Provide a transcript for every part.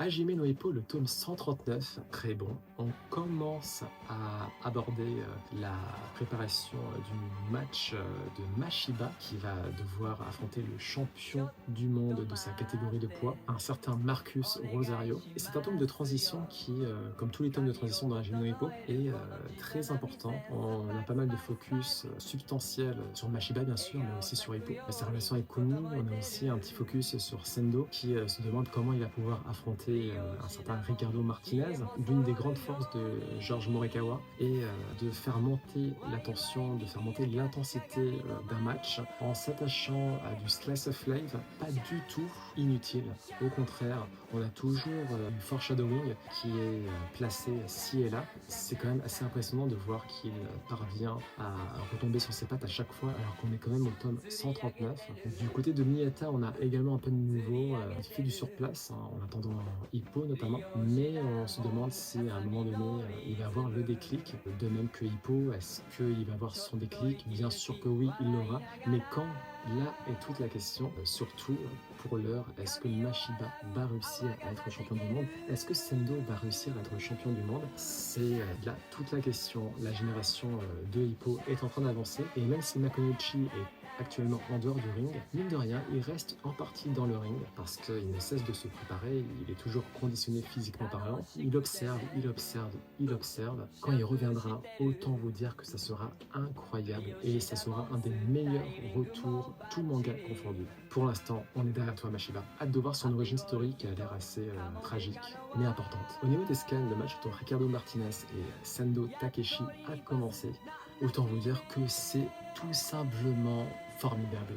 Hajime no Ippo, le tome 139, très bon. On commence à aborder la préparation du match de Mashiba qui va devoir affronter le champion du monde de sa catégorie de poids, un certain Marcus Rosario. Et c'est un tome de transition qui, comme tous les tomes de transition dans Hajime no Ippo, est très important. On a pas mal de focus substantiel sur Mashiba bien sûr, mais aussi sur Ippo. Sa relation avec Kuni, on a aussi un petit focus sur Sendo qui se demande comment il va pouvoir affronter un certain Ricardo Martinez. L'une des grandes forces de George Morikawa est de faire monter la tension, de faire monter l'intensité d'un match en s'attachant à du slice of life, pas du tout inutile. Au contraire, on a toujours une foreshadowing qui est placée ci et là. C'est quand même assez impressionnant de voir qu'il parvient à retomber sur ses pattes à chaque fois alors qu'on est quand même au tome 139. Du côté de Miyata, on a également un peu de nouveau. Il fait du surplace en attendant Hippo notamment, mais on se demande si à un moment donné il va avoir le déclic, de même que Hippo. Est-ce qu'il va avoir son déclic? Bien sûr que oui, il l'aura, mais quand? Là est toute la question, surtout pour l'heure, est-ce que Mashiba va réussir à être champion du monde? Est-ce que Sendo va réussir à être champion du monde? C'est là toute la question. La génération de Hippo est en train d'avancer, et même si Nakonichi est actuellement en dehors du ring, mine de rien, il reste en partie dans le ring parce qu'il ne cesse de se préparer, il est toujours conditionné physiquement parlant, il observe, il observe, il observe. Quand il reviendra, autant vous dire que ça sera incroyable et ça sera un des meilleurs retours, tout manga confondu. Pour l'instant, on est derrière toi Mashiba. Hâte de voir son origine story qui a l'air assez tragique, mais importante. Au niveau des scans, le match entre Ricardo Martinez et Sendo Takeshi a commencé. Autant vous dire que c'est tout simplement formidable.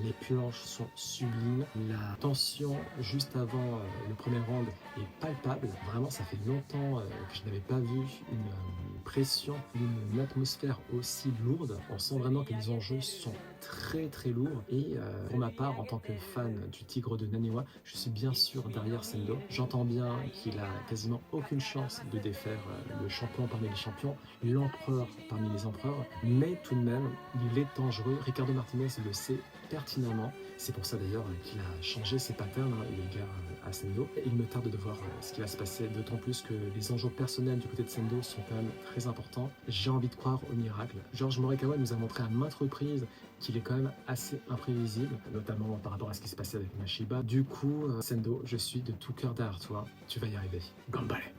Les planches sont sublimes, la tension juste avant le premier round est palpable. Vraiment, ça fait longtemps que je n'avais pas vu une pression, une atmosphère aussi lourde. On sent vraiment que les enjeux sont très très lourds et pour ma part, en tant que fan du Tigre de Naniwa, je suis bien sûr derrière Sendo. J'entends bien qu'il a quasiment aucune chance de défaire le champion parmi les champions, l'empereur parmi les empereurs, mais tout de même, il est dangereux. Ricardo Martinez le sait pertinemment. C'est pour ça d'ailleurs qu'il a changé ses patterns, le gars à Sendo. Il me tarde de voir ce qui va se passer, d'autant plus que les enjeux personnels du côté de Sendo sont quand même très importants. J'ai envie de croire au miracle. George Morikawa nous a montré à maintes reprises qu'il est quand même assez imprévisible, notamment par rapport à ce qui se passait avec Mashiba. Du coup, Sendo, je suis de tout cœur derrière toi. Tu vas y arriver. Gambale!